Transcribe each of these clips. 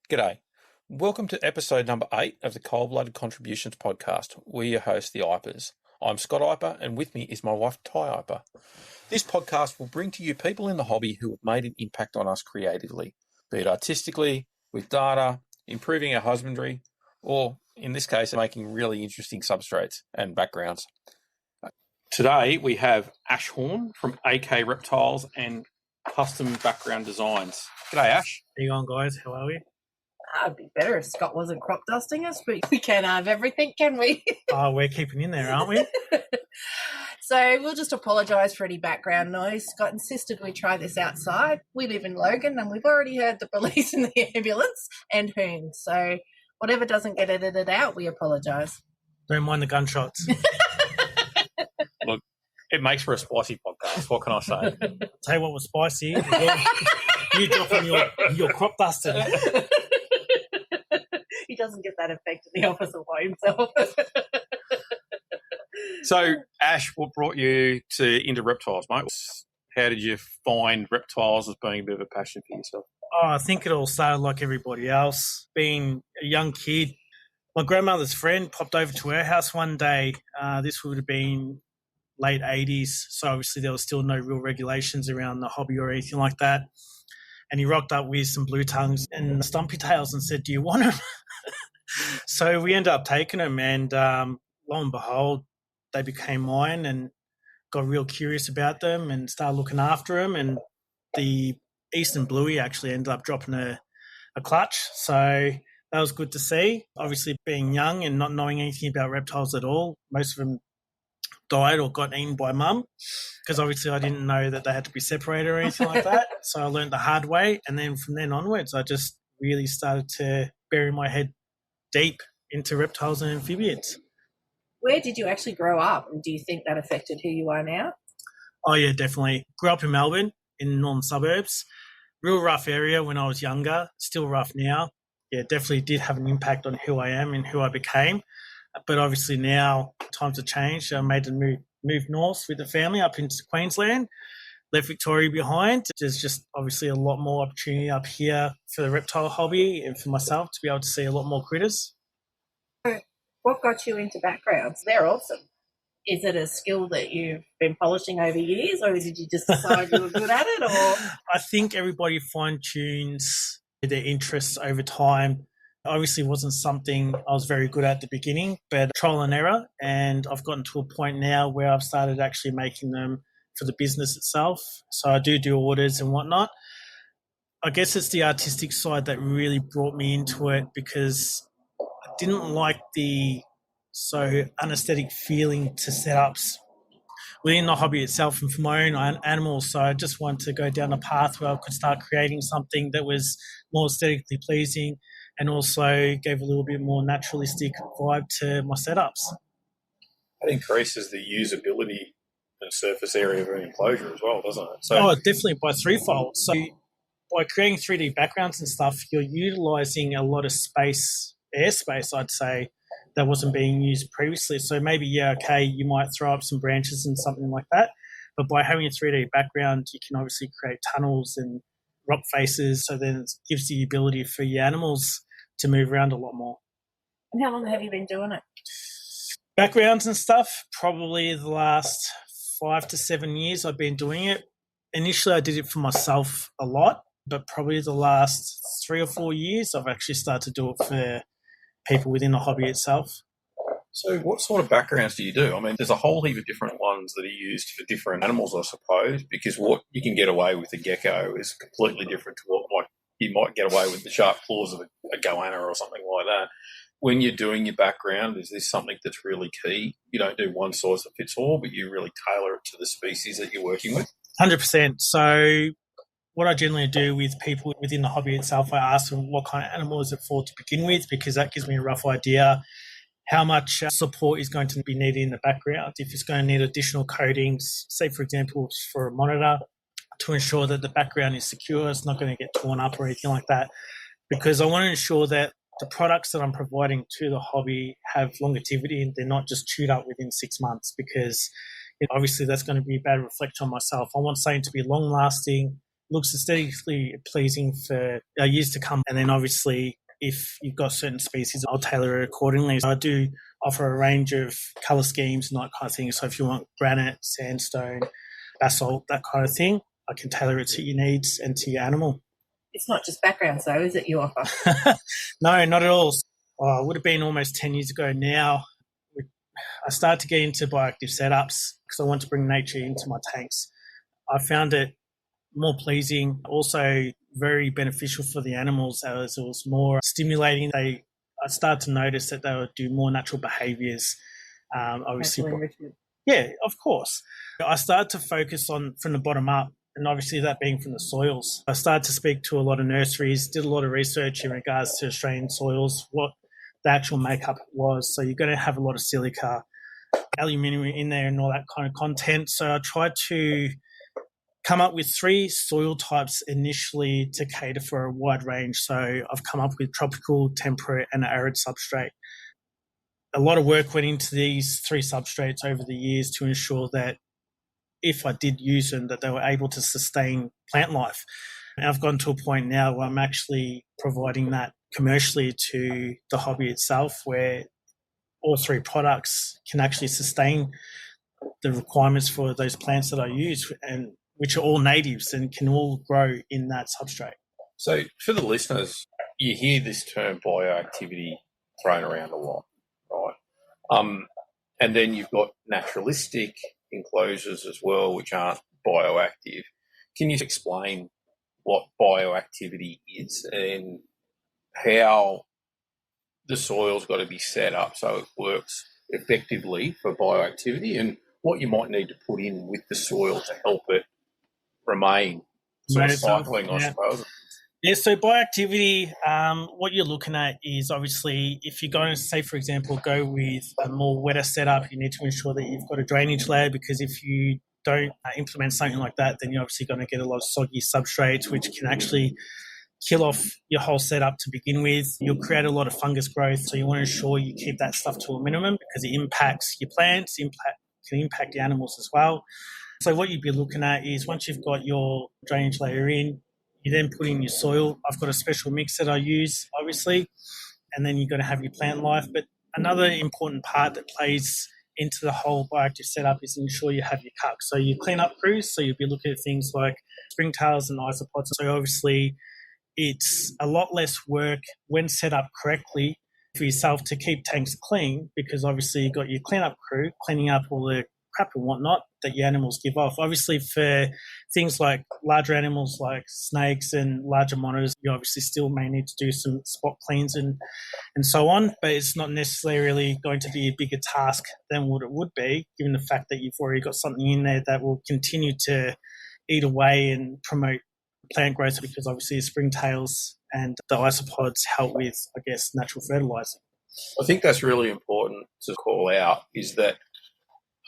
G'day. Welcome to episode number 8 of the Cold Blooded Contributions podcast. We're your hosts, the Ipers. I'm Scott Iper, and with me is my wife, Ty Iper. This podcast will bring to you people in the hobby who have made an impact on us creatively, be it artistically, with data, improving our husbandry, or, in this case, making really interesting substrates and backgrounds. Today, we have Ash Horn from AK Reptiles and Custom Background Designs. G'day, Ash. How you going, guys? How are we? It'd be better if Scott wasn't crop dusting us, but we can't have everything, can we? Oh, we're keeping in there, aren't we? So we'll just apologise for any background noise. Scott insisted we try this outside. We live in Logan and we've already heard the police and the ambulance and Hoon. So whatever doesn't get edited out, we apologise. Don't mind the gunshots. Look, it makes for a spicy podcast. What can I say? Tell you what was spicy. You dropping your crop duster. He doesn't get that effect in the office all by himself. So, Ash, what brought you into reptiles, mate? How did you find reptiles as being a bit of a passion for yourself? Oh, I think it all started like everybody else. Being a young kid, my grandmother's friend popped over to her house one day. This would have been late 80s, so obviously there was still no real regulations around the hobby or anything like that. And he rocked up with some blue tongues and stumpy tails and said, "Do you want them?" So we ended up taking them, and lo and behold, they became mine, and got real curious about them and started looking after them. And the Eastern Bluey actually ended up dropping a clutch, so that was good to see. Obviously, being young and not knowing anything about reptiles at all, most of them died or got eaten by mum, because obviously I didn't know that they had to be separated or anything like that. So I learned the hard way, and then from then onwards I just really started to bury my head deep into reptiles and amphibians. Where did you actually grow up, and do you think that affected who you are now? Oh yeah, definitely. Grew up in Melbourne, in the northern suburbs. Real rough area when I was younger, still rough now. Yeah, definitely did have an impact on who I am and who I became. But obviously now times have changed. I made a move north with the family up into Queensland, left Victoria behind. There's just obviously a lot more opportunity up here for the reptile hobby and for myself to be able to see a lot more critters. What got you into backgrounds? They're awesome. Is it a skill that you've been polishing over years, or did you just decide you were good at it? Or I think everybody fine-tunes their interests over time. Obviously wasn't something I was very good at the beginning, but trial and error, and I've gotten to a point now where I've started actually making them for the business itself. So I do orders and whatnot. I guess it's the artistic side that really brought me into it, because I didn't like the so unaesthetic feeling to setups within the hobby itself and for my own animals. So I just wanted to go down a path where I could start creating something that was more aesthetically pleasing and also gave a little bit more naturalistic vibe to my setups. It increases the usability and surface area of an enclosure as well, doesn't it? So, definitely by threefold. So by creating 3D backgrounds and stuff, you're utilising a lot of airspace, I'd say, that wasn't being used previously. So maybe, you might throw up some branches and something like that, but by having a 3D background, you can obviously create tunnels and rock faces, so then it gives the ability for your animals to move around a lot more. And how long have you been doing it? Backgrounds and stuff, probably the last 5 to 7 years I've been doing it. Initially I did it for myself a lot, but probably the last 3 or 4 years I've actually started to do it for people within the hobby itself. So what sort of backgrounds do you do? I mean, there's a whole heap of different ones that are used for different animals, I suppose, because what you can get away with a gecko is completely different to what you might get away with the sharp claws of a goanna or something like that. When you're doing your background, is this something that's really key? You don't do one size that fits all, but you really tailor it to the species that you're working with? 100%. So what I generally do with people within the hobby itself, I ask them what kind of animal is it for to begin with, because that gives me a rough idea how much support is going to be needed in the background. If it's going to need additional coatings, say, for example, for a monitor, to ensure that the background is secure, it's not going to get torn up or anything like that, because I want to ensure that the products that I'm providing to the hobby have longevity and they're not just chewed up within 6 months, because obviously that's going to be a bad reflection on myself. I want something to be long-lasting, looks aesthetically pleasing for years to come. And then obviously, if you've got certain species, I'll tailor it accordingly. So I do offer a range of colour schemes and that kind of thing. So if you want granite, sandstone, basalt, that kind of thing, I can tailor it to your needs and to your animal. It's not just backgrounds, though, is it, you offer? No, not at all. It would have been almost 10 years ago now. I started to get into bioactive setups because I want to bring nature into my tanks. I found it more pleasing, also very beneficial for the animals as it was more stimulating. I started to notice that they would do more natural behaviours. Obviously, yeah, of course. I started to focus on from the bottom up, and obviously that being from the soils. I started to speak to a lot of nurseries, did a lot of research in regards to Australian soils, what the actual makeup was. So you're going to have a lot of silica, aluminium in there and all that kind of content. So I tried to come up with 3 soil types initially to cater for a wide range. So I've come up with tropical, temperate and arid substrate. A lot of work went into these 3 substrates over the years to ensure that if I did use them, that they were able to sustain plant life. And I've gotten to a point now where I'm actually providing that commercially to the hobby itself, where all 3 products can actually sustain the requirements for those plants that I use, and which are all natives and can all grow in that substrate. So for the listeners, you hear this term bioactivity thrown around a lot, right? And then you've got naturalistic enclosures as well, which aren't bioactive. Can you explain what bioactivity is and how the soil's got to be set up so it works effectively for bioactivity, and what you might need to put in with the soil to help it remain sort of cycling, I suppose. Yeah, so bioactivity, what you're looking at is obviously if you're going to, say, for example, go with a more wetter setup, you need to ensure that you've got a drainage layer, because if you don't implement something like that, then you're obviously going to get a lot of soggy substrates, which can actually kill off your whole setup to begin with. You'll create a lot of fungus growth, so you want to ensure you keep that stuff to a minimum because it impacts your plants, can impact the animals as well. So what you'd be looking at is once you've got your drainage layer in, you then put in your soil. I've got a special mix that I use, obviously, and then you're going to have your plant life. But another important part that plays into the whole bioactive setup is ensure you have your cuck. So your cleanup crews, so you'll be looking at things like springtails and isopods. So obviously it's a lot less work when set up correctly for yourself to keep tanks clean, because obviously you've got your cleanup crew cleaning up all the crap and whatnot that your animals give off. Obviously for things like larger animals like snakes and larger monitors, you obviously still may need to do some spot cleans and so on, but it's not necessarily going to be a bigger task than what it would be, given the fact that you've already got something in there that will continue to eat away and promote plant growth, because obviously the springtails and the isopods help with, I guess, natural fertilizing. I think that's really important to call out, is that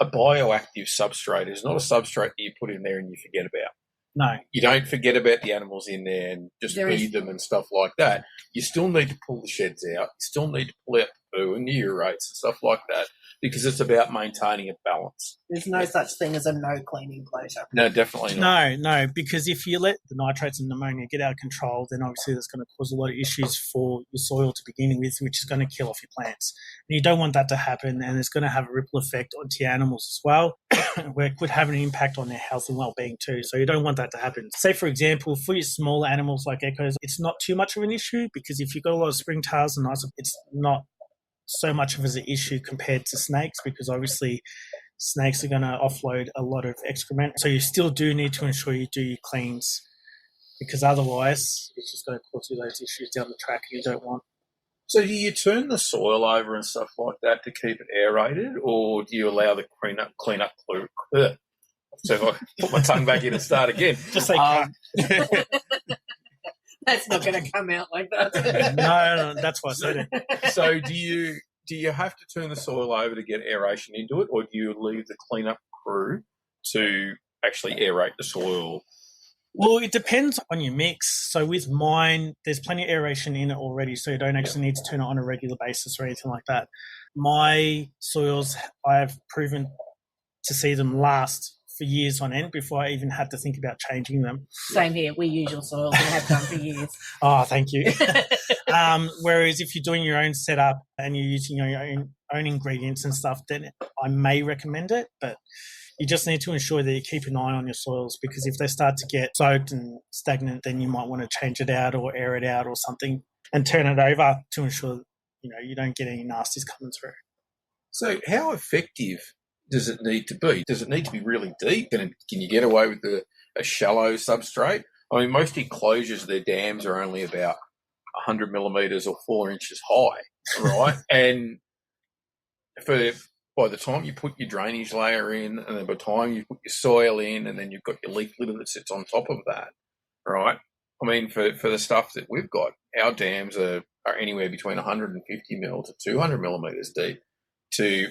a bioactive substrate is not a substrate that you put in there and you forget about. No. You don't forget about the animals in there and just feed them and stuff like that. You still need to pull the sheds out. You still need to pull out the poo and the urates and stuff like that, because it's about maintaining a balance. There's no such thing as a no-clean enclosure. No, definitely not. No, because if you let the nitrates and ammonia get out of control, then obviously that's going to cause a lot of issues for your soil to begin with, which is going to kill off your plants. And you don't want that to happen, and it's going to have a ripple effect onto your animals as well, where it could have an impact on their health and well-being too. So you don't want that to happen. Say, for example, for your smaller animals like geckos, it's not too much of an issue, because if you've got a lot of springtails and isopods, it's not so much of an issue compared to snakes, because obviously snakes are going to offload a lot of excrement. So you still do need to ensure you do your cleans, because otherwise it's just going to cause you those issues down the track you don't want. So do you turn the soil over and stuff like that to keep it aerated, or do you allow the cleanup crew? So if I put my tongue back in and start again. Just say That's not going to come out like that. No, that's why I said it. So do you have to turn the soil over to get aeration into it, or do you leave the cleanup crew to actually aerate the soil? Well, it depends on your mix. So with mine, there's plenty of aeration in it already, so you don't actually need to turn it on a regular basis or anything like that. My soils, I've proven to see them last for years on end before I even had to think about changing them. Same here. We use your soils and have done for years. Oh, thank you. Whereas if you're doing your own setup and you're using your own ingredients and stuff, then I may recommend it, but you just need to ensure that you keep an eye on your soils, because if they start to get soaked and stagnant, then you might want to change it out or air it out or something and turn it over to ensure, you don't get any nasties coming through. So how effective does it need to be? Does it need to be really deep? Can you get away with a shallow substrate? I mean, most enclosures, their dams are only about 100 millimetres or 4 inches high, right? And by the time you put your drainage layer in, and then by the time you put your soil in, and then you've got your leaf litter that sits on top of that, right? I mean, for the stuff that we've got, our dams are anywhere between 150 mil to 200 millimetres deep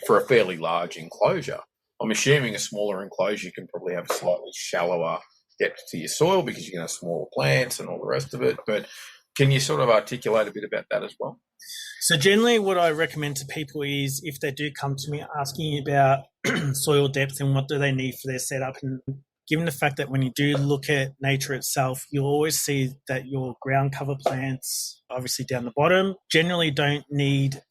for a fairly large enclosure. I'm assuming a smaller enclosure, you can probably have a slightly shallower depth to your soil because you can have smaller plants and all the rest of it. But can you sort of articulate a bit about that as well? So generally what I recommend to people is, if they do come to me asking about soil depth and what do they need for their setup, and given the fact that when you do look at nature itself, you'll always see that your ground cover plants, obviously down the bottom, generally don't need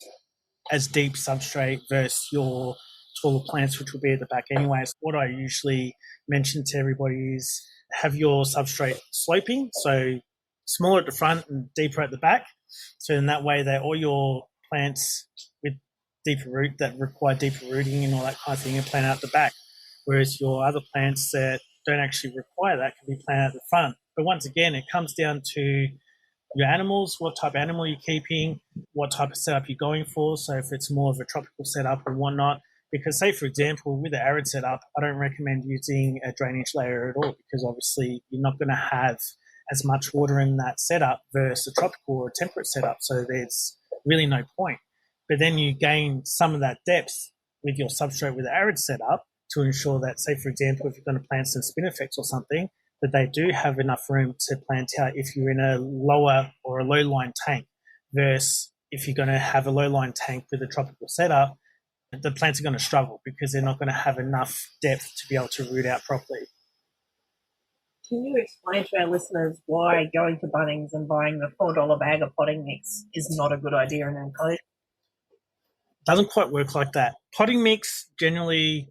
as deep substrate versus your taller plants, which will be at the back anyway. So what I usually mention to everybody is have your substrate sloping, so smaller at the front and deeper at the back. So in that way, all your plants with deeper root that require deeper rooting and all that kind of thing are planted out the back, whereas your other plants that don't actually require that can be planted at the front. But once again, it comes down to your animals, what type of animal you're keeping, what type of setup you're going for. So if it's more of a tropical setup or whatnot, because say, for example, with an arid setup, I don't recommend using a drainage layer at all, because obviously you're not going to have as much water in that setup versus a tropical or a temperate setup. So there's really no point. But then you gain some of that depth with your substrate with the arid setup to ensure that, say, for example, if you're going to plant some spinifex or something, that they do have enough room to plant out if you're in a lower or a low-lying tank, versus if you're going to have a low-lying tank with a tropical setup, the plants are going to struggle because they're not going to have enough depth to be able to root out properly. Can you explain to our listeners why going to Bunnings and buying the $4 bag of potting mix is not a good idea in an enclosure? Doesn't quite work like that. Potting mix, generally,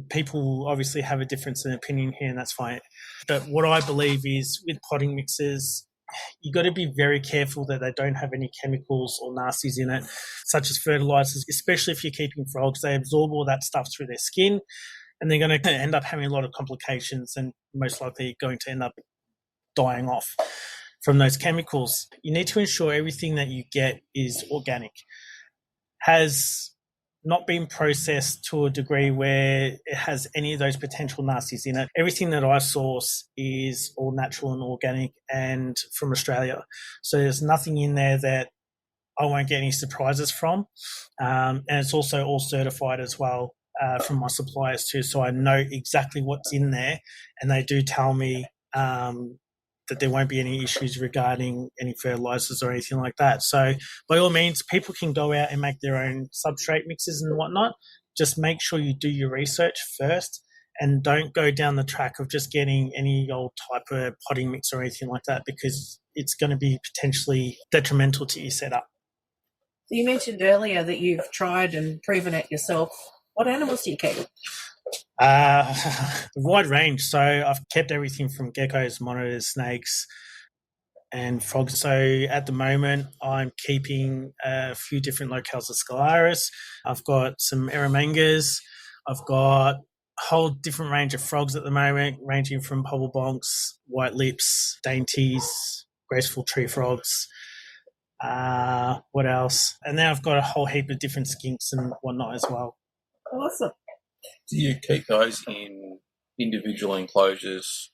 people obviously have a difference in opinion here, and that's fine. But what I believe is, with potting mixes, you got to be very careful that they don't have any chemicals or nasties in it, such as fertilizers, especially if you're keeping frogs. They absorb all that stuff through their skin, and they're going to end up having a lot of complications and most likely going to end up dying off from those chemicals. You need to ensure everything that you get is organic, has not been processed to a degree where it has any of those potential nasties in it. Everything that I source is all natural and organic and from Australia. So there's nothing in there that I won't get any surprises from. And it's also all certified as well from my suppliers too. So I know exactly what's in there, and they do tell me that there won't be any issues regarding any fertilizers or anything like that. So by all means, people can go out and make their own substrate mixes and whatnot. Just make sure you do your research first, and don't go down the track of just getting any old type of potting mix or anything like that, because it's going to be potentially detrimental to your setup. So you mentioned earlier that you've tried and proven it yourself. What animals do you keep? A wide range. So I've kept everything from geckos, monitors, snakes, and frogs. So at the moment, I'm keeping a few different locales of Scalaris. I've got some Erromangas. I've got a whole different range of frogs at the moment, ranging from pobblebonks, white lips, dainties, graceful tree frogs. What else? And then I've got a whole heap of different skinks and whatnot as well. Awesome. Do you keep those in individual enclosures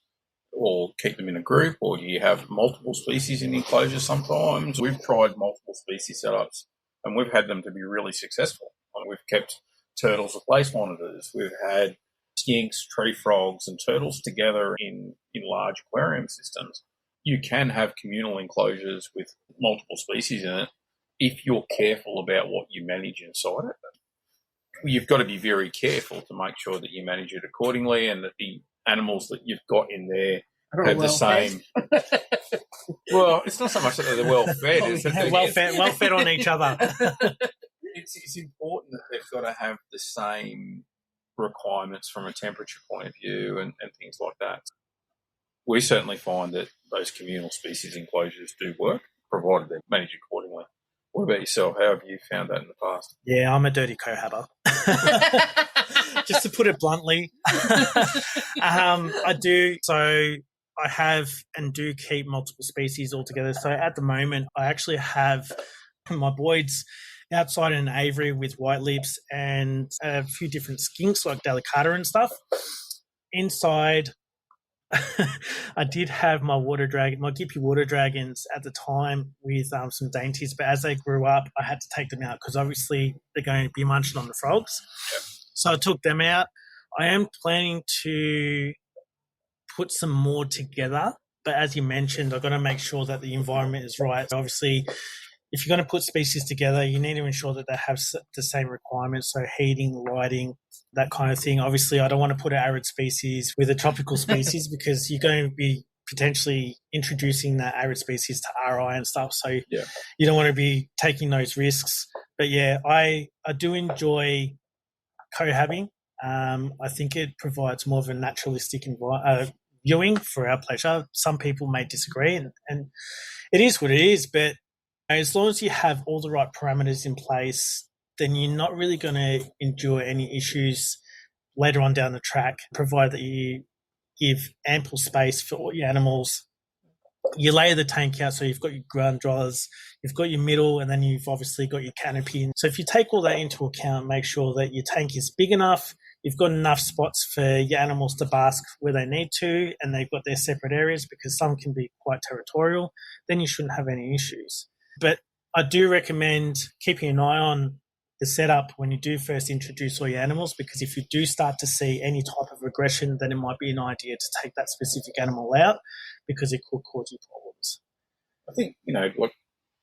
or keep them in a group, or do you have multiple species in enclosures sometimes? We've tried multiple species setups and we've had them to be really successful. We've kept turtles with place monitors. We've had skinks, tree frogs and turtles together in large aquarium systems. You can have communal enclosures with multiple species in it if you're careful about what you manage inside it. you've got to be very careful to make sure that you manage it accordingly and that the animals that you've got in there have the same. Well, it's not so much that they're well fed; it's that they're well fed on each other. It's important that they've got to have the same requirements from a temperature point of view and things like that. We certainly find that those communal species enclosures do work, provided they're managed accordingly. What about yourself? How have you found that in the past? Yeah, I'm a dirty cohabber. Just to put it bluntly. I do. So I have and do keep multiple species altogether. So at the moment, I actually have my boids outside in an aviary with white lips and a few different skinks like delicata and stuff. Inside, I did have my gippy water dragons at the time with some dainties, but as they grew up, I had to take them out because obviously they're going to be munching on the frogs. Yep. So I took them out. I am planning to put some more together, but as you mentioned, I've got to make sure that the environment is right. Obviously, if you're going to put species together, you need to ensure that they have the same requirements, so heating, lighting, that kind of thing. Obviously, I don't want to put an arid species with a tropical species because you're going to be potentially introducing that arid species to RI and stuff, so you don't want to be taking those risks. But yeah, I do enjoy cohabbing. I think it provides more of a naturalistic viewing for our pleasure. Some people may disagree, and it is what it is, but as long as you have all the right parameters in place, then you're not really going to endure any issues later on down the track, provided that you give ample space for all your animals. You lay the tank out, so you've got your ground dwellers, you've got your middle, and then you've obviously got your canopy. So if you take all that into account, make sure that your tank is big enough, you've got enough spots for your animals to bask where they need to, and they've got their separate areas because some can be quite territorial, then you shouldn't have any issues. But I do recommend keeping an eye on the setup when you do first introduce all your animals, because if you do start to see any type of regression, then it might be an idea to take that specific animal out because it could cause you problems. I think, like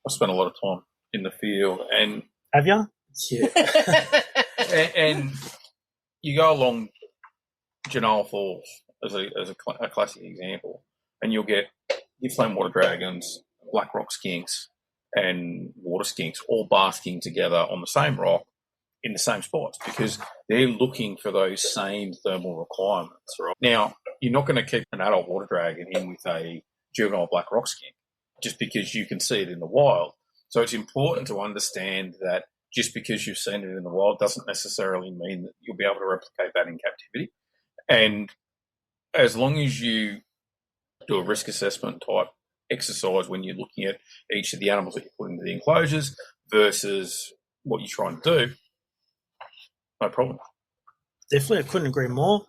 I spent a lot of time in the field and... Have you? Yeah. and you go along Genoa Falls as a classic example, and you'll get your flame water dragons, black rock skinks, and water skinks all basking together on the same rock in the same spots because they're looking for those same thermal requirements. Right? Now, you're not going to keep an adult water dragon in with a juvenile black rock skink just because you can see it in the wild. So it's important to understand that just because you've seen it in the wild doesn't necessarily mean that you'll be able to replicate that in captivity. And as long as you do a risk assessment type exercise when you're looking at each of the animals that you put into the enclosures versus what you're trying to do, no problem. Definitely, I couldn't agree more.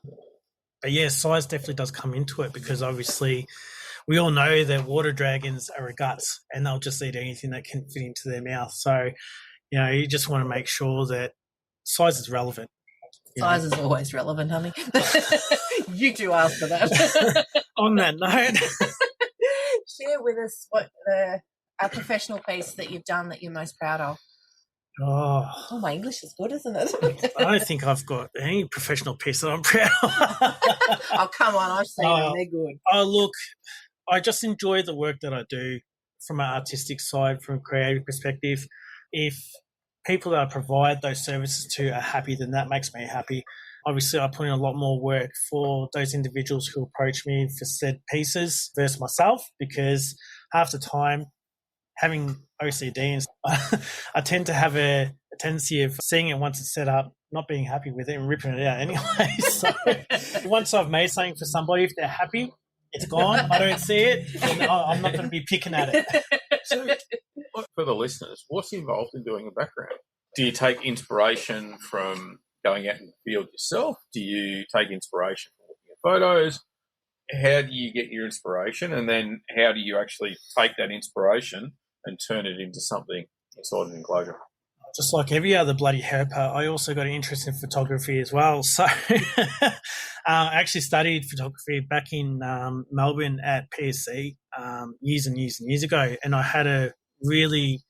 But yeah, size definitely does come into it because obviously we all know that water dragons are guts and they'll just eat anything that can fit into their mouth. So, you just want to make sure that size is relevant. Size is always relevant, honey. You do ask for that. On that note... Share with us what a professional piece that you've done that you're most proud of. Oh, my English is good, isn't it? I don't think I've got any professional piece that I'm proud of. Oh, come on, I've seen them. They're good. Oh, look, I just enjoy the work that I do from an artistic side, from a creative perspective. If people that I provide those services to are happy, then that makes me happy. Obviously, I put in a lot more work for those individuals who approach me for said pieces versus myself because half the time, having OCD, and I tend to have a tendency of seeing it once it's set up, not being happy with it and ripping it out anyway. So once I've made something for somebody, if they're happy, it's gone. I don't see it, and I'm not going to be picking at it. So, for the listeners, what's involved in doing a background? Do you take inspiration from going out in the field yourself? Do you take inspiration from looking at photos? How do you get your inspiration? And then how do you actually take that inspiration and turn it into something inside an enclosure? Just like every other bloody herper, I also got an interest in photography as well. So I actually studied photography back in Melbourne at PSC years and years and years ago. And I had a really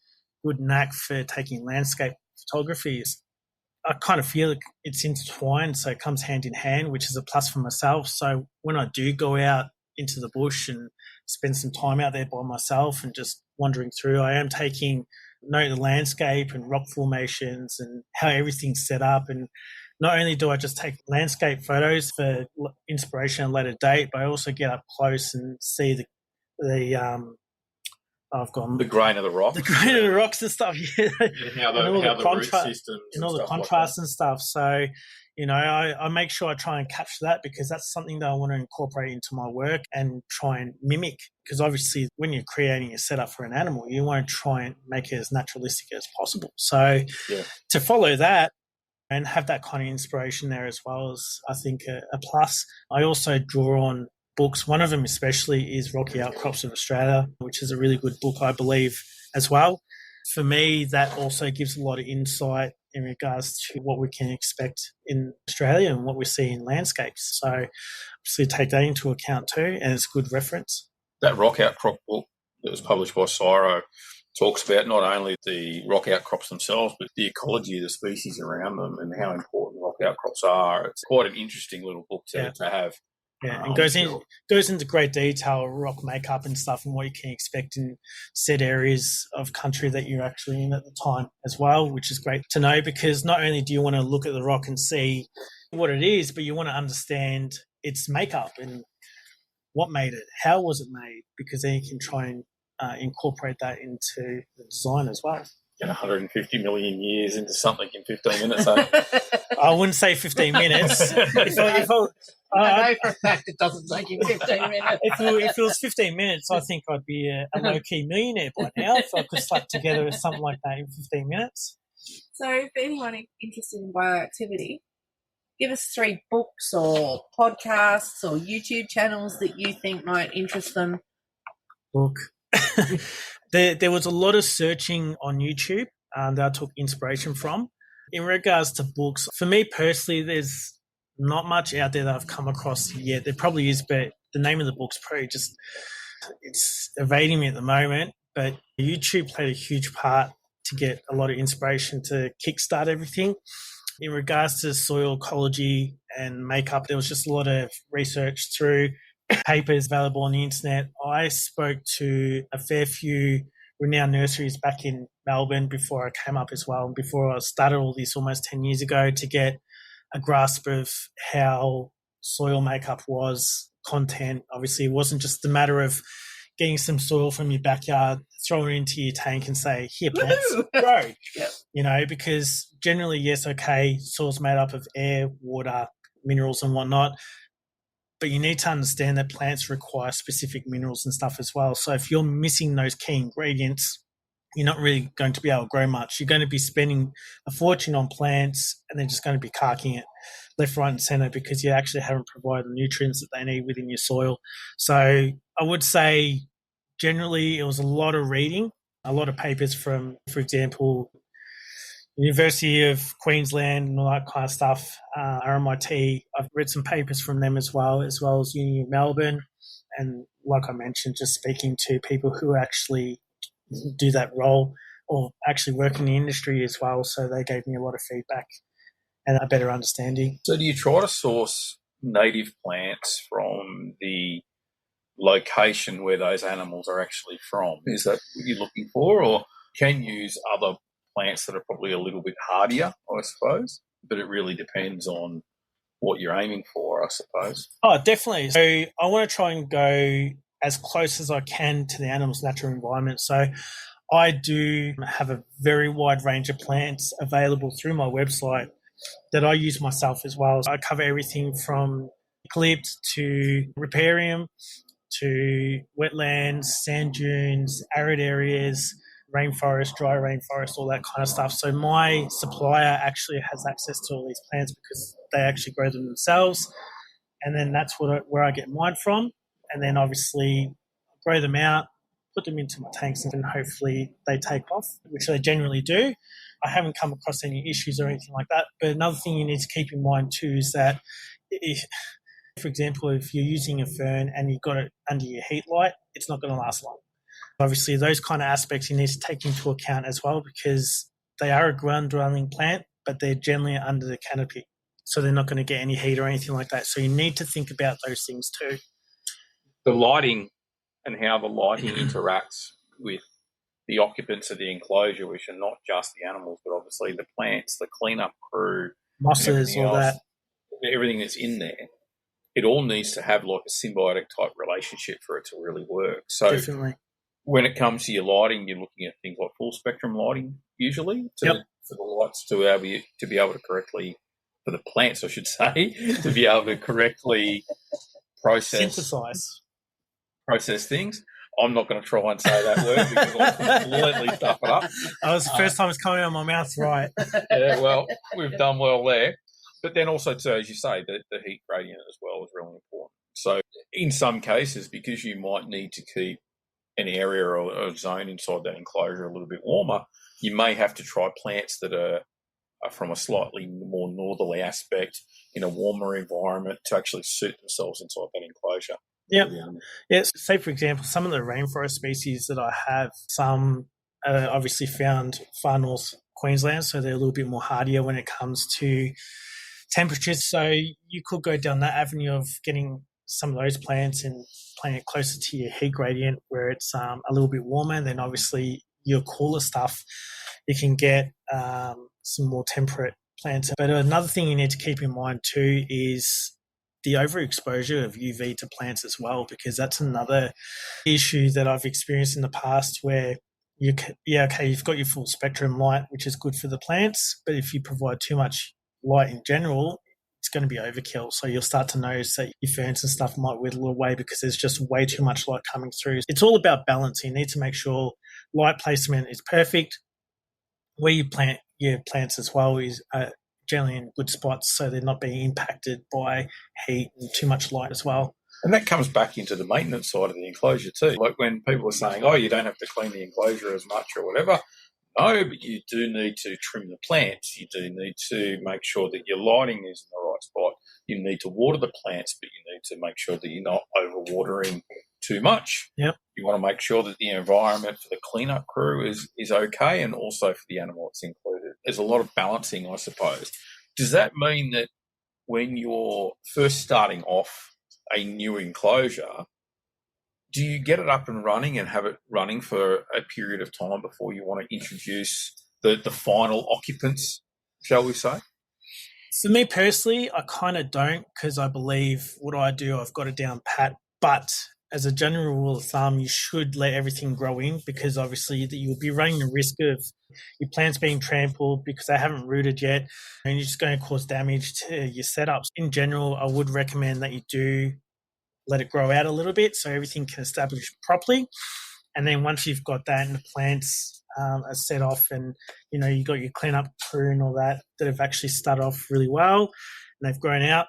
good knack for taking landscape photographies. I kind of feel it's intertwined, so it comes hand in hand, which is a plus for myself. So when I do go out into the bush and spend some time out there by myself and just wandering through, I am taking note of the landscape and rock formations and how everything's set up. And not only do I just take landscape photos for inspiration at a later date, but I also get up close and see I've gone the grain of the rocks, and stuff, yeah, and how the root systems and all the contrasts and stuff. So, I make sure I try and capture that, because that's something that I want to incorporate into my work and try and mimic. Because obviously, when you're creating a setup for an animal, you want to try and make it as naturalistic as possible. So, to follow that and have that kind of inspiration there as well is, I think, a plus. I also draw on books. One of them especially is Rocky Outcrops of Australia, which is a really good book, I believe, as well. For me, that also gives a lot of insight in regards to what we can expect in Australia and what we see in landscapes. So obviously take that into account too, and it's a good reference. That rock outcrop book that was published by Ciro talks about not only the rock outcrops themselves, but the ecology of the species around them and how important rock outcrops are. It's quite an interesting little book to have. Yeah, and goes into great detail, rock makeup and stuff, and what you can expect in said areas of country that you're actually in at the time as well, which is great to know, because not only do you want to look at the rock and see what it is, but you want to understand its makeup and what made it, how was it made, because then you can try and incorporate that into the design as well. Get 150 million years into something in 15 minutes, eh? I wouldn't say 15 minutes. I know for a fact it doesn't take you 15 minutes. If it was 15 minutes, I think I'd be a low-key millionaire by now if I could slap together something like that in 15 minutes. So for anyone interested in bioactivity, give us 3 books or podcasts or YouTube channels that you think might interest them. Look, there was a lot of searching on YouTube that I took inspiration from. In regards to books, for me personally, there's not much out there that I've come across yet. There probably is, but the name of the book's probably just, it's evading me at the moment. But YouTube played a huge part to get a lot of inspiration to kickstart everything. In regards to soil ecology and makeup, there was just a lot of research through papers available on the internet. I spoke to a fair few renowned nurseries back in Melbourne before I came up as well, before I started all this almost 10 years ago, to get a grasp of how soil makeup was, content. Obviously, it wasn't just a matter of getting some soil from your backyard, throw it into your tank and say, here, plants, grow. Yep. Because generally, yes, okay, soil's made up of air, water, minerals and whatnot, but you need to understand that plants require specific minerals and stuff as well. So if you're missing those key ingredients, you're not really going to be able to grow much. You're going to be spending a fortune on plants and they're just going to be carking it left, right and centre because you actually haven't provided the nutrients that they need within your soil. So I would say generally it was a lot of reading, a lot of papers from, for example, University of Queensland and all that kind of stuff, RMIT. I've read some papers from them as well as Uni of Melbourne. And like I mentioned, just speaking to people who actually do that role or actually work in the industry as well. So they gave me a lot of feedback and a better understanding. So do you try to source native plants from the location where those animals are actually from? Is that what you're looking for? Or can you use other plants that are probably a little bit hardier, I suppose? But it really depends on what you're aiming for, I suppose. Oh, definitely. So I want to try and go as close as I can to the animal's natural environment. So I do have a very wide range of plants available through my website that I use myself as well. So I cover everything from eucalypt to riparian to wetlands, sand dunes, arid areas, rainforest, dry rainforest, all that kind of stuff. So my supplier actually has access to all these plants because they actually grow them themselves. And then that's where I get mine from. And then obviously grow them out, put them into my tanks, and hopefully they take off, which they generally do. I haven't come across any issues or anything like that. But another thing you need to keep in mind too is that, for example, if you're using a fern and you've got it under your heat light, it's not going to last long. Obviously, those kind of aspects you need to take into account as well because they are a ground-dwelling plant, but they're generally under the canopy, so they're not going to get any heat or anything like that. So you need to think about those things too. The lighting and how the lighting interacts with the occupants of the enclosure, which are not just the animals, but obviously the plants, the cleanup crew, Mosses, all else, that. everything that's in there. It all needs to have like a symbiotic type relationship for it to really work. So Definitely. when it comes to your lighting, you're looking at things like full spectrum lighting usually for the lights to be able to correctly, for the plants, I should say, to be able to correctly process things. I'm not going to try and say that word because I'll completely stuff it up. That was the first time it's coming out of my mouth right. Yeah, well, we've done well there. But then also, too, as you say, the heat gradient as well is really important. So in some cases, because you might need to keep an area or a zone inside that enclosure a little bit warmer, you may have to try plants that are from a slightly more northerly aspect in a warmer environment to actually suit themselves inside that enclosure. Yes. Say, for example, some of the rainforest species that I have, some are obviously found far north Queensland, so they're a little bit more hardier when it comes to temperatures. So you could go down that avenue of getting some of those plants and planting it closer to your heat gradient where it's a little bit warmer. And then obviously your cooler stuff, you can get some more temperate plants. But another thing you need to keep in mind too is the overexposure of UV to plants as well, because that's another issue that I've experienced in the past where you've got your full spectrum light, which is good for the plants, but if you provide too much light in general, it's going to be overkill. So you'll start to notice that your ferns and stuff might wither away because there's just way too much light coming through. It's all about balance. You need to make sure light placement is perfect. Where you plant your plants as well is generally in good spots so they're not being impacted by heat and too much light as well. And that comes back into the maintenance side of the enclosure too. Like when people are saying, oh, you don't have to clean the enclosure as much or whatever. No, but you do need to trim the plants. You do need to make sure that your lighting is in the right spot. You need to water the plants, but you need to make sure that you're not overwatering too much. Yep. You want to make sure that the environment for the cleanup crew is okay, and also for the animal that's included. There's a lot of balancing, I suppose. Does that mean that when you're first starting off a new enclosure, do you get it up and running and have it running for a period of time before you want to introduce the final occupants, shall we say? For me personally, I kind of don't, because I believe what I do, I've got it down pat. But as a general rule of thumb, you should let everything grow in, because obviously you'll be running the risk of your plants being trampled because they haven't rooted yet, and you're just going to cause damage to your setups. In general, I would recommend that you do let it grow out a little bit so everything can establish properly. And then once you've got that and the plants are set off and, you've got your cleanup crew and all that have actually started off really well and they've grown out,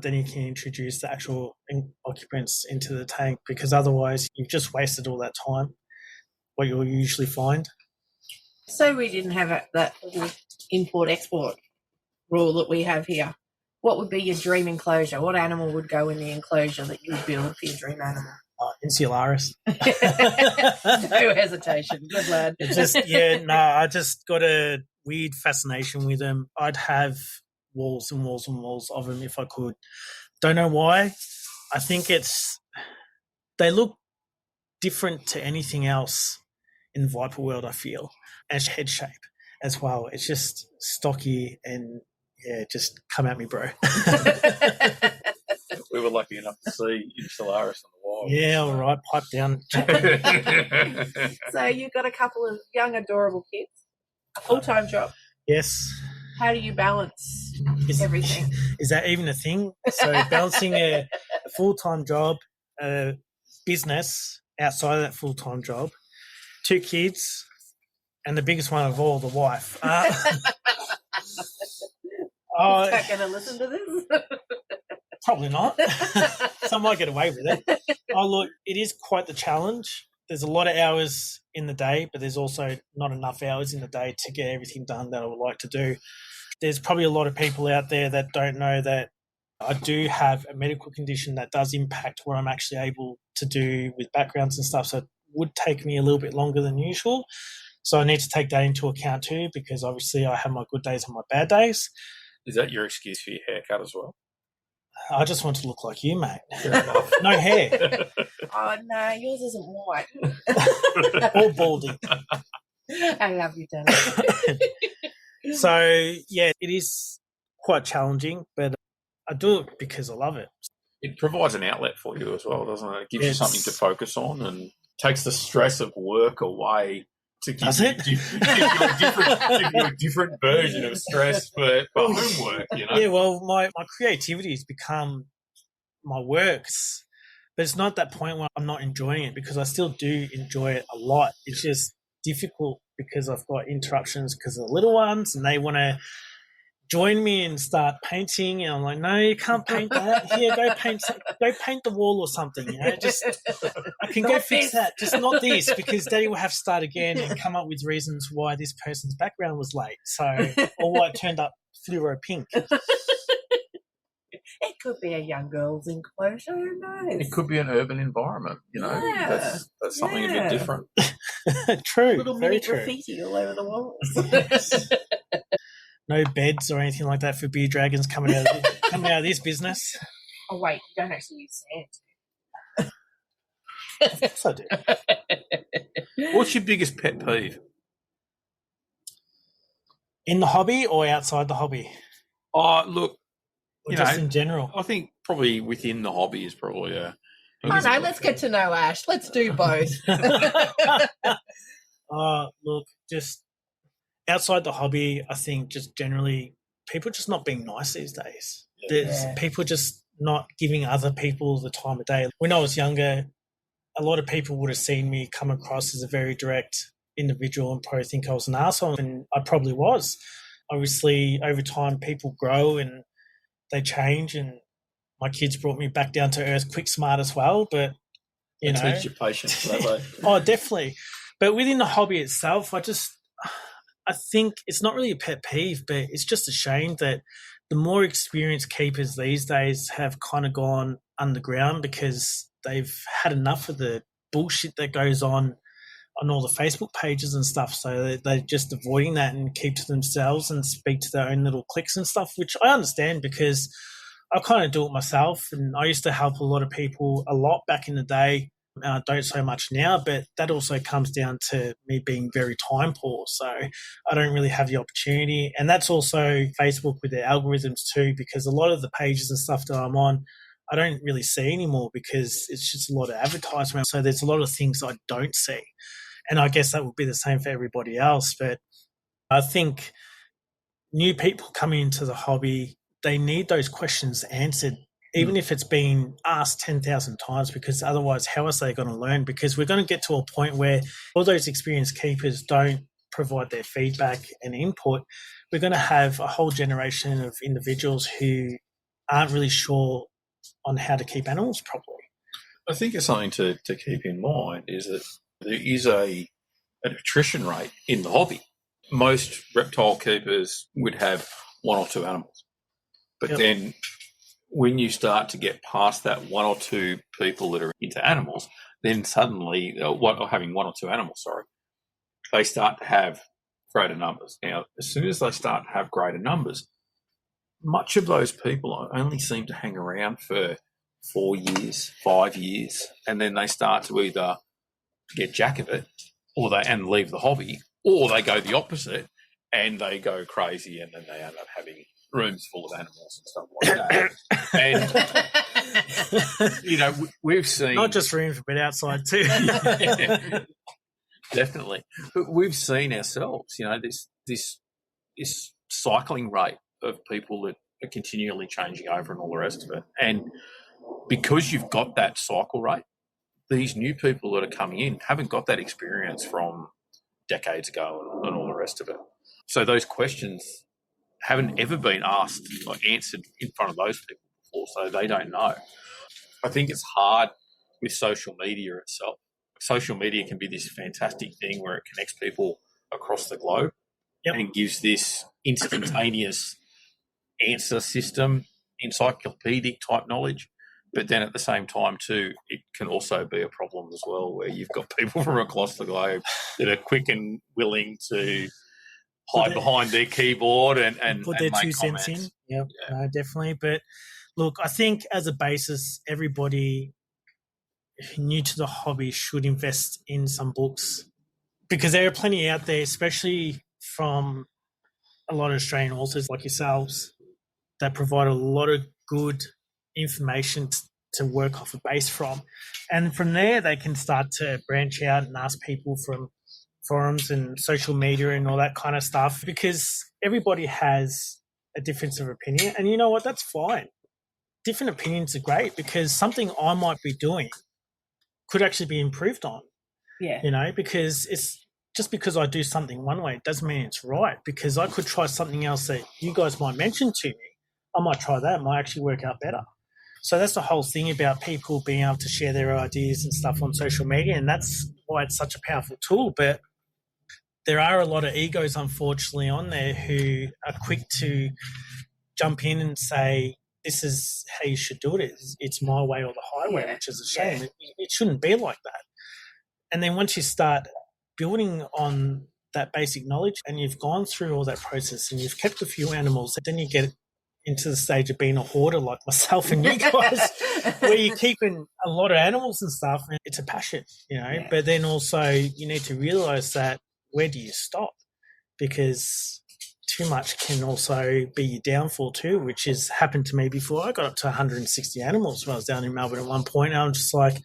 then you can introduce the actual occupants into the tank, because otherwise you've just wasted all that time, what you'll usually find. So we didn't have that import-export rule that we have here. What would be your dream enclosure? What animal would go in the enclosure that you would build for your dream animal? Insularis. No hesitation. Good lad. I just got a weird fascination with them. I'd have walls and walls and walls of them if I could. Don't know why. I think they look different to anything else in the viper world, I feel. And head shape as well. It's just stocky and just come at me, bro. We were lucky enough to see Insularis on the wild. Yeah, all right, pipe down. So you've got a couple of young, adorable kids, a full-time job. Yes. How do you balance everything? Is that even a thing? So balancing a full-time job, a business outside of that full-time job, 2 kids, and the biggest one of all, the wife. Is that going to listen to this? Probably not. Some might get away with it. Look, it is quite the challenge. There's a lot of hours in the day, but there's also not enough hours in the day to get everything done that I would like to do. There's probably a lot of people out there that don't know that I do have a medical condition that does impact what I'm actually able to do with backgrounds and stuff, so it would take me a little bit longer than usual. So I need to take that into account too, because obviously I have my good days and my bad days. Is that your excuse for your haircut as well? I just want to look like you, mate. Fair enough. No hair. Oh, no, yours isn't white. Or baldy. I love you, Danny. So, yeah, it is quite challenging, but I do it because I love it. It provides an outlet for you as well, doesn't it? It gives you something to focus on and takes the stress of work away to give you a different version of stress for homework, you know? Yeah, well, my creativity has become my works, but it's not that point where I'm not enjoying it, because I still do enjoy it a lot. It's just difficult because I've got interruptions because of the little ones, and they want to join me and start painting, and I'm like, no, you can't paint that. Here, go paint the wall or something. You know, just I can go fix that. Just not this, because Daddy will have to start again and come up with reasons why this person's background was late, or why it turned up fluoro pink. It could be a young girl's enclosure. Who knows? It could be an urban environment. You know, that's something a bit different. True, little very mini true. graffiti all over the walls. No beds or anything like that for beer dragons coming out of this business. Oh wait, you don't actually use sand. Yes, I do. What's your biggest pet peeve? In the hobby or outside the hobby? Oh, look, Or just in general? I think probably within the hobby is probably Oh no, let's get to know Ash. Let's do both. Look, just outside the hobby, I think just generally people just not being nice these days. There's people just not giving other people the time of day. When I was younger, a lot of people would have seen me come across as a very direct individual and probably think I was an arsehole, and I probably was. Obviously, over time, people grow and they change, and my kids brought me back down to earth quick smart as well, but you know. Teach your patience, that way. Oh, definitely. But within the hobby itself, I think it's not really a pet peeve, but it's just a shame that the more experienced keepers these days have kind of gone underground because they've had enough of the bullshit that goes on all the Facebook pages and stuff. So they're just avoiding that and keep to themselves and speak to their own little cliques and stuff, which I understand because I kind of do it myself. And I used to help a lot of people a lot back in the day. I don't so much now, but that also comes down to me being very time poor. So I don't really have the opportunity. And that's also Facebook with their algorithms too, because a lot of the pages and stuff that I'm on, I don't really see anymore because it's just a lot of advertisement. So there's a lot of things I don't see. And I guess that would be the same for everybody else. But I think new people coming into the hobby, they need those questions answered, even if it's been asked 10,000 times, because otherwise how are they going to learn? Because we're going to get to a point where all those experienced keepers don't provide their feedback and input. We're going to have a whole generation of individuals who aren't really sure on how to keep animals properly. I think it's something to keep in mind is that there is an attrition rate in the hobby. Most reptile keepers would have one or two animals. But then when you start to get past that one or two people that are into animals, then suddenly, having one or two animals, they start to have greater numbers. Now, as soon as they start to have greater numbers, much of those people only seem to hang around for 4 years, 5 years, and then they start to either get jack of it and leave the hobby, or they go the opposite and they go crazy and then they end up having rooms full of animals and stuff like that. And, we've seen... Not just rooms, but outside too. Yeah, definitely. But we've seen ourselves, this cycling rate of people that are continually changing over and all the rest of it. And because you've got that cycle rate, these new people that are coming in haven't got that experience from decades ago and all the rest of it. So those questions haven't ever been asked or answered in front of those people before, so they don't know. I think it's hard with social media itself. Social media can be this fantastic thing where it connects people across the globe and gives this instantaneous answer system, encyclopedic type knowledge. But then at the same time too, it can also be a problem as well, where you've got people from across the globe that are quick and willing to hide behind their keyboard and put their make 2 comments. cents in. Yep, yeah. No, definitely. But look, I think as a basis, everybody new to the hobby should invest in some books, because there are plenty out there, especially from a lot of Australian authors like yourselves, that provide a lot of good information to work off a base from. And from there, they can start to branch out and ask people from forums and social media and all that kind of stuff, because everybody has a difference of opinion. And you know what? That's fine. Different opinions are great, because something I might be doing could actually be improved on. Yeah. You know, because it's just because I do something one way, it doesn't mean it's right, because I could try something else that you guys might mention to me. I might try that. It might actually work out better. So that's the whole thing about people being able to share their ideas and stuff on social media, and that's why it's such a powerful tool. But there are a lot of egos, unfortunately, on there who are quick to jump in and say, this is how you should do it. It's my way or the highway, which is a shame. It shouldn't be like that. And then once you start building on that basic knowledge and you've gone through all that process and you've kept a few animals, then you get into the stage of being a hoarder like myself and you guys, where you're keeping a lot of animals and stuff, and it's a passion, you know. But then also you need to realise that where do you stop? Because too much can also be your downfall too, which has happened to me before. I got up to 160 animals when I was down in Melbourne at one point, and I'm just like,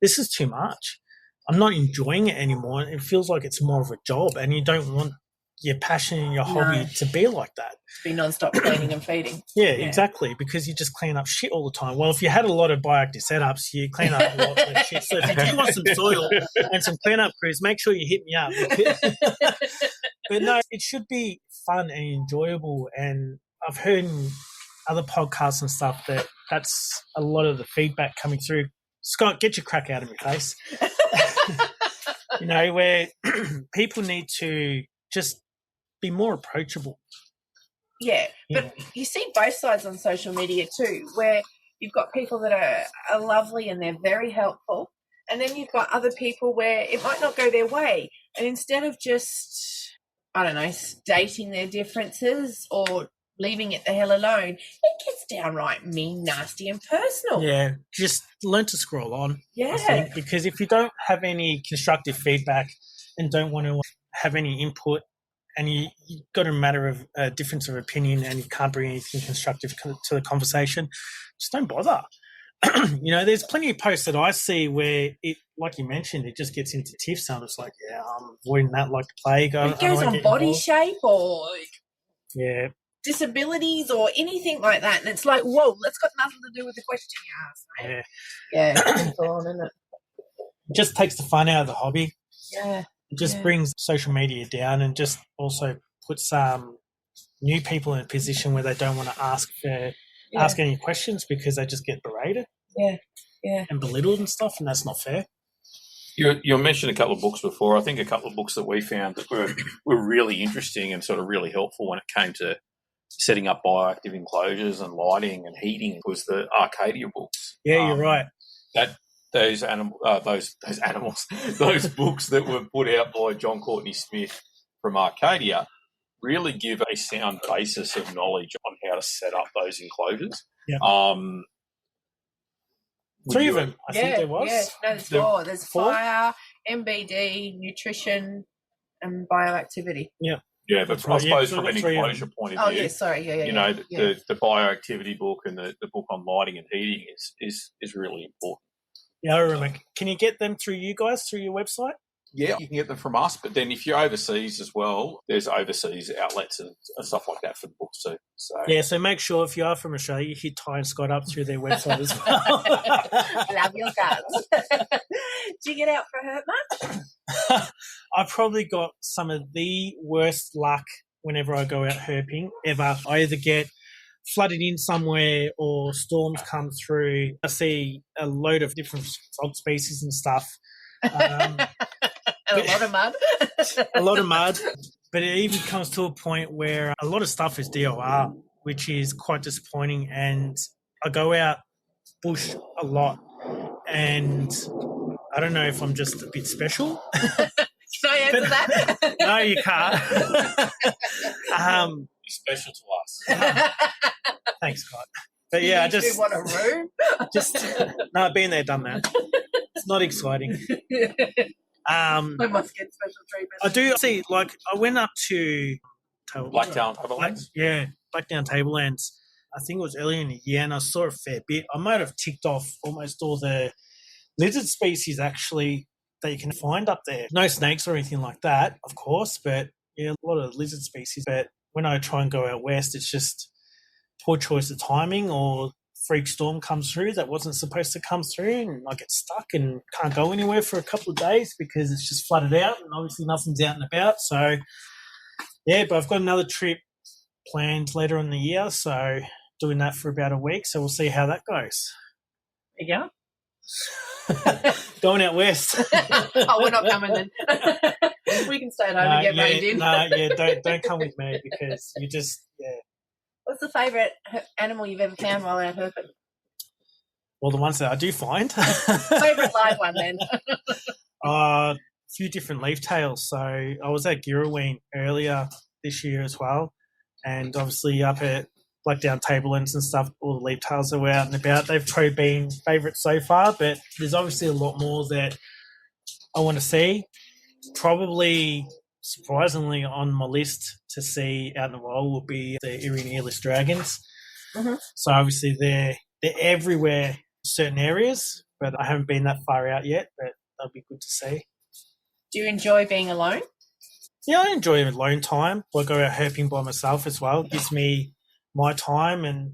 this is too much. I'm not enjoying it anymore. It feels like it's more of a job, and you don't want your passion and your hobby to be like that. To be non-stop cleaning and feeding. Yeah, exactly, because you just clean up shit all the time. Well, if you had a lot of bioactive setups, you clean up a lot of shit. So if you do want some soil and some cleanup crews, make sure you hit me up. But no, it should be fun and enjoyable. And I've heard in other podcasts and stuff that that's a lot of the feedback coming through. Scott, get your crack out of my face. You know, where people need to just be more approachable. Yeah, but you see both sides on social media too, where you've got people that are lovely and they're very helpful, and then you've got other people where it might not go their way, and instead of just, I don't know, stating their differences or leaving it the hell alone, it gets downright mean, nasty and personal. Yeah, just learn to scroll on, I think, because if you don't have any constructive feedback and don't want to have any input, and you've got a matter of a difference of opinion and you can't bring anything constructive to the conversation, just don't bother. You know, there's plenty of posts that I see where it, like you mentioned, it just gets into tiffs. I'm just like, I'm avoiding that like the plague. It goes on body shape or disabilities or anything like that, and it's like, whoa, that's got nothing to do with the question you asked, mate. It's on, isn't it? It just takes the fun out of the hobby. Yeah. It just brings social media down, and just also puts new people in a position where they don't want to ask any questions because they just get berated and belittled and stuff, and that's not fair. You mentioned a couple of books before. I think a couple of books that we found that were really interesting and sort of really helpful when it came to setting up bioactive enclosures and lighting and heating was the Arcadia books. Yeah, you're right. Those books that were put out by John Courtney Smith from Arcadia really give a sound basis of knowledge on how to set up those enclosures. Yeah. 3 of them, I think there was. Yeah, no, there's 4. There's fire, MBD, nutrition, and bioactivity. Yeah. Yeah, but I suppose from an enclosure point of view, the bioactivity book and the book on lighting and heating is really important. Yeah, I remember. Can you get them through you guys, through your website? Yeah, you can get them from us. But then if you're overseas as well, there's overseas outlets and stuff like that for the books too. So make sure if you are from Australia, you hit Ty and Scott up through their website as well. Love your guts. Do you get out for hurt much? I probably got some of the worst luck whenever I go out herping ever. I either get flooded in somewhere or storms come through. I see a load of different frog species and stuff. A lot of mud. A lot of mud. But it even comes to a point where a lot of stuff is DOR, which is quite disappointing. And I go out bush a lot, and I don't know if I'm just a bit special. Can I answer that? No, you can't. You're special to us. Thanks, Scott. But yeah, I just want a room. No, been there, done that. It's not exciting. I must get special treatment. I do see, like, I went up to Blackdown Tablelands? Blackdown Tablelands. I think it was earlier in the year, and I saw a fair bit. I might have ticked off almost all the lizard species, actually, that you can find up there. No snakes or anything like that, of course, but yeah, a lot of lizard species. But when I try and go out west, it's just poor choice of timing, or freak storm comes through that wasn't supposed to come through, and I get stuck and can't go anywhere for a couple of days because it's just flooded out, and obviously nothing's out and about. So yeah, but I've got another trip planned later in the year, so doing that for about a week, so we'll see how that goes. There you go. Going out west. Oh, we're not coming then. We can stay at home and get rained in. Don't come with me because you just, What's the favourite animal you've ever found while out herping? Well, the ones that I do find. Favourite live one then? A few different leaf tails. So I was at Girraween earlier this year as well, and obviously up at Blackdown Tablelands and stuff, all the leaf tails are out and about. They've probably been favourites so far, but there's obviously a lot more that I want to see. Probably, surprisingly, on my list to see out in the wild will be the earring and earless dragons. Mm-hmm. So obviously they're everywhere in certain areas, but I haven't been that far out yet, but that'll be good to see. Do you enjoy being alone? Yeah, I enjoy alone time. I go out herping by myself as well. It gives me my time and,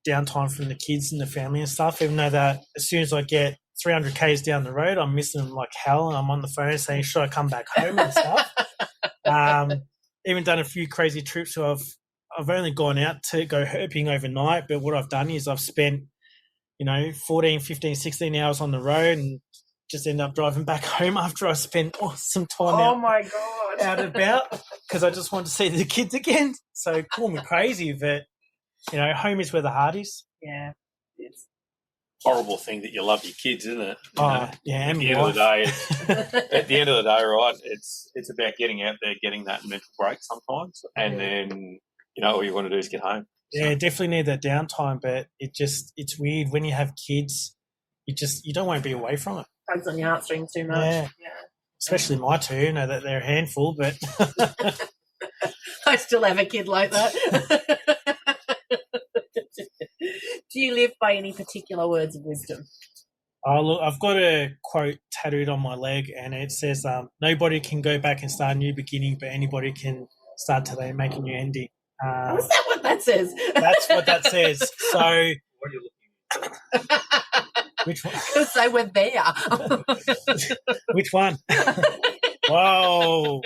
downtime from the kids and the family and stuff, even though that as soon as I get 300 Ks down the road, I'm missing them like hell, and I'm on the phone saying, should I come back home and stuff? Even done a few crazy trips where I've only gone out to go herping overnight, but what I've done is I've spent, 14, 15, 16 hours on the road and just end up driving back home after I spent some time out and about because I just want to see the kids again. So call me crazy, but, home is where the heart is. Yeah, it's horrible thing that you love your kids, isn't it? Yeah. At the end of the day, right? It's about getting out there, getting that mental break sometimes, and then all you want to do is get home. Yeah, definitely need that downtime, but it's weird when you have kids. You don't want to be away from it. Tugs on your heartstrings too much. Yeah. Especially my two. Know that they're a handful, but I still have a kid like that. Do you live by any particular words of wisdom? Oh, look, I've got a quote tattooed on my leg, and it says, nobody can go back and start a new beginning, but anybody can start today and make a new ending. Is that what that says? That's what that says. So, what are you looking at? Which one? Because they were there. Which one? Whoa.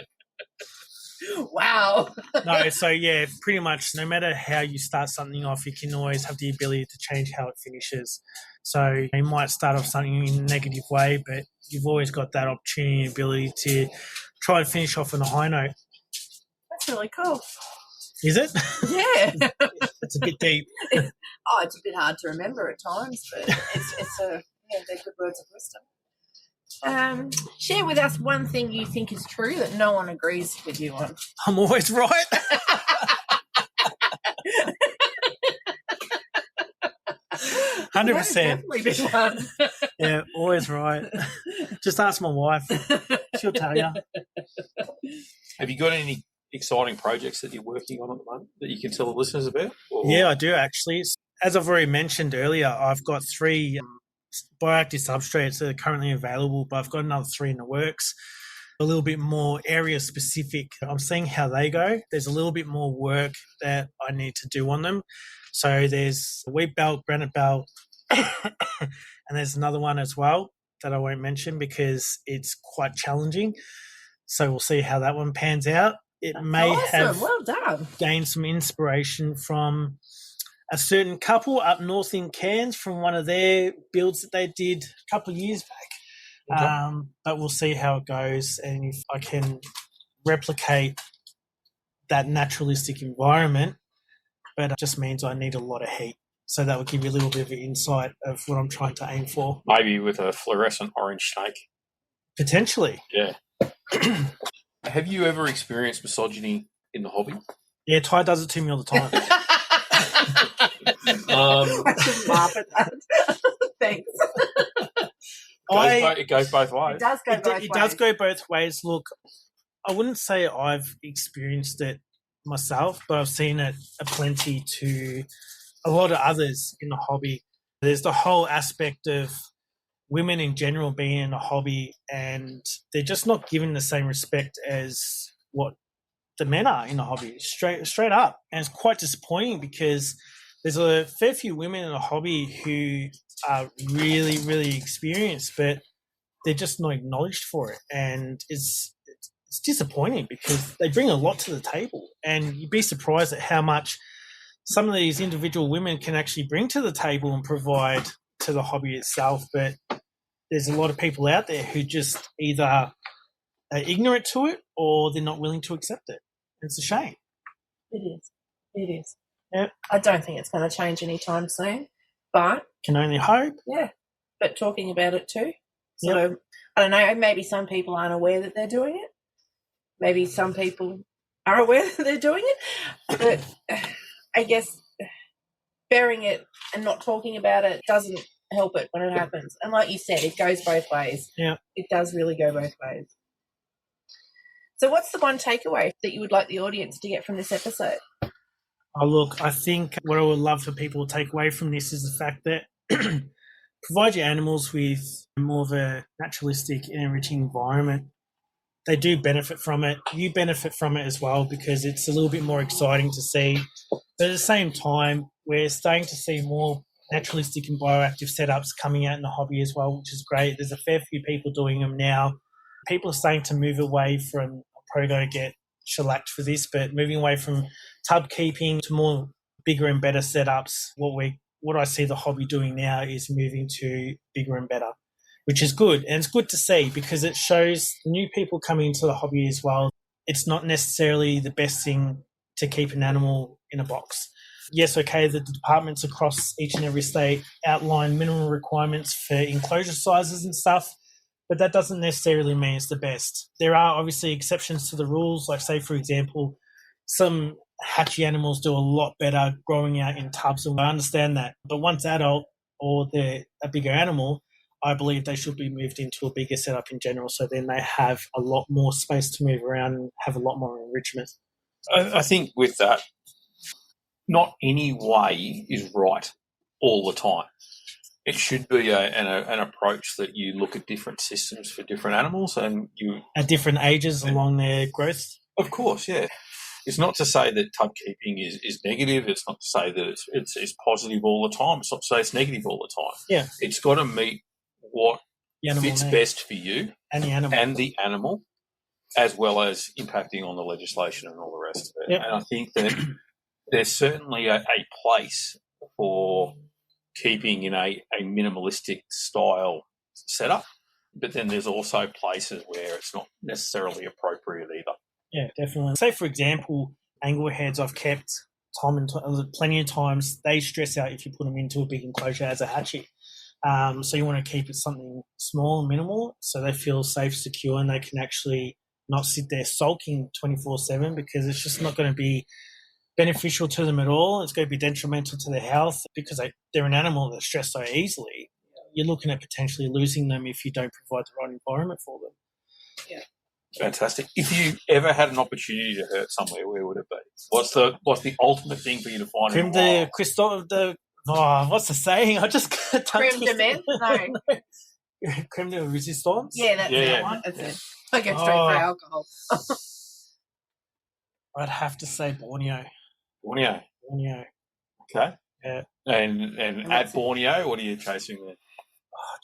Wow. No, so yeah, pretty much no matter how you start something off, you can always have the ability to change how it finishes. So you might start off something in a negative way, but you've always got that opportunity and ability to try and finish off on a high note. That's really cool. Is it? Yeah. It's a bit deep. It's a bit hard to remember at times, but they're good words of wisdom. Share with us one thing you think is true that no one agrees with you on. I'm always right. 100%. Definitely been one. Yeah, always right. Just ask my wife. She'll tell you. Have you got any exciting projects that you're working on at the moment that you can tell the listeners about? Or? Yeah, I do actually. As I've already mentioned earlier, I've got 3 bioactive substrates that are currently available, but I've got another 3 in the works. A little bit more area specific. I'm seeing how they go. There's a little bit more work that I need to do on them. So there's wheat belt, granite belt, and there's another one as well that I won't mention because it's quite challenging. So we'll see how that one pans out. That's may awesome. have well done. Gained some inspiration from a certain couple up north in Cairns from one of their builds that they did a couple of years back. Okay. But we'll see how it goes, and if I can replicate that naturalistic environment, but it just means I need a lot of heat. So that would give you a little bit of an insight of what I'm trying to aim for. Maybe with a fluorescent orange snake. Potentially. Yeah. Have you ever experienced misogyny in the hobby? Yeah, Ty does it to me all the time. I should laugh at that. Thanks. It goes both ways. It does go both ways. It does go both ways. Look, I wouldn't say I've experienced it myself, but I've seen it aplenty to a lot of others in the hobby. There's the whole aspect of women in general being in a hobby, and they're just not given the same respect as what the men are in the hobby, straight up. And it's quite disappointing because there's a fair few women in the hobby who are really, really experienced, but they're just not acknowledged for it. And it's disappointing because they bring a lot to the table, and you'd be surprised at how much some of these individual women can actually bring to the table and provide to the hobby itself. But there's a lot of people out there who just either are ignorant to it or they're not willing to accept it. It's a shame. It is. It is. Yep. I don't think it's going to change anytime soon, but Can only hope. yeah, but talking about it too. So I don't know, maybe some people aren't aware that they're doing it. Maybe some people are aware that they're doing it. But I guess bearing it and not talking about it doesn't help it when it happens. And like you said, it goes both ways. Yeah. It does really go both ways. So what's the one takeaway that you would like the audience to get from this episode? Oh, look, I think what I would love for people to take away from this is the fact that provide your animals with more of a naturalistic and enriching environment. They do benefit from it. You benefit from it as well because it's a little bit more exciting to see. But at the same time, we're starting to see more naturalistic and bioactive setups coming out in the hobby as well, which is great. There's a fair few people doing them now. People are starting to move away from, probably going to get shellacked for this, but moving away from tub keeping to more bigger and better setups. What I see the hobby doing now is moving to bigger and better, which is good. And it's good to see because it shows new people coming into the hobby as well. It's not necessarily the best thing to keep an animal in a box. Yes, okay, the departments across each and every state outline minimum requirements for enclosure sizes and stuff, but that doesn't necessarily mean it's the best. There are obviously exceptions to the rules, like say, for example, some hatchy animals do a lot better growing out in tubs, and I understand that. But once adult or they're a bigger animal, I believe they should be moved into a bigger setup in general, so then they have a lot more space to move around and have a lot more enrichment. I think with that, not any way is right all the time. It should be an approach that you look at different systems for different animals and you... At different ages along their growth? Of course, yeah. It's not to say that tub keeping is negative. It's not to say that it's positive all the time. It's not to say it's negative all the time. Yeah. It's got to meet what fits best for you and the animal, as well as impacting on the legislation and all the rest of it. Yep. And I think that there's certainly a place for keeping in a minimalistic style setup, but then there's also places where it's not necessarily appropriate either. Yeah, definitely. Say, for example, anglerheads I've kept plenty of times, they stress out if you put them into a big enclosure as a hatchie. So you want to keep it something small and minimal so they feel safe, secure, and they can actually not sit there sulking 24/7 because it's just not going to be beneficial to them at all. It's going to be detrimental to their health because they're an animal that's stressed so easily. You're looking at potentially losing them if you don't provide the right environment for them. Yeah. Fantastic. If you ever had an opportunity to hurt somewhere, where would it be? What's the ultimate thing for you to find? What's the saying? I just creme de menthe? No. Creme de resistance? Yeah, that's that one. That's it. I go straight for alcohol. I'd have to say Borneo. Borneo. Okay. Yeah. And at Borneo, what are you chasing there?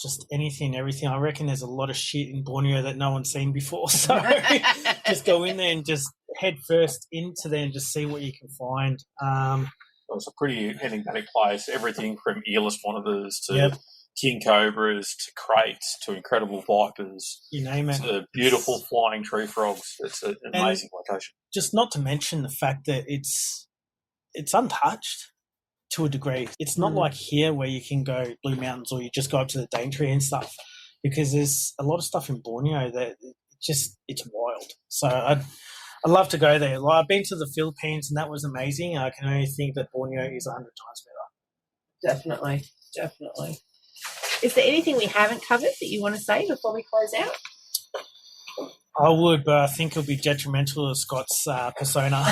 Just anything, everything. I reckon there's a lot of shit in Borneo that no one's seen before. So just go in there and just head first into there and just see what you can find. It's a pretty enigmatic place. Everything from earless monitors to king cobras to crates to incredible vipers. You name it. To beautiful flying tree frogs. It's an amazing location. Just not to mention the fact that it's untouched. to a degree. It's not like here where you can go Blue Mountains or you just go up to the Daintree and stuff, because there's a lot of stuff in Borneo that it's wild. So I'd love to go there. Like, I've been to the Philippines and that was amazing. I can only think that Borneo is 100 times better. Definitely. Is there anything we haven't covered that you want to say before we close out? I would, but I think it'll be detrimental to Scott's persona.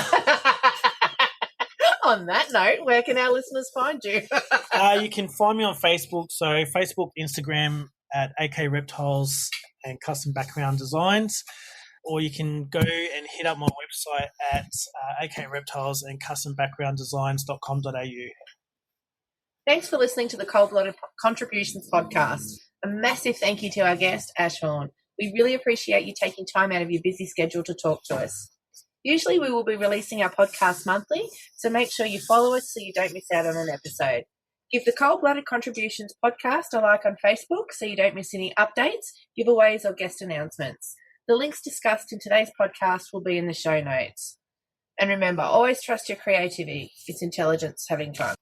On that note, where can our listeners find you? You can find me on Facebook. So Facebook, Instagram at AK Reptiles and Custom Background Designs. Or you can go and hit up my website at akreptiles and custombackgrounddesigns.com.au. Thanks for listening to the Cold-Blooded Contributions podcast. A massive thank you to our guest, Ash Horn. We really appreciate you taking time out of your busy schedule to talk to us. Usually we will be releasing our podcast monthly, so make sure you follow us so you don't miss out on an episode. Give the Cold-Blooded Contributions podcast a like on Facebook so you don't miss any updates, giveaways or guest announcements. The links discussed in today's podcast will be in the show notes. And remember, always trust your creativity. It's intelligence having fun.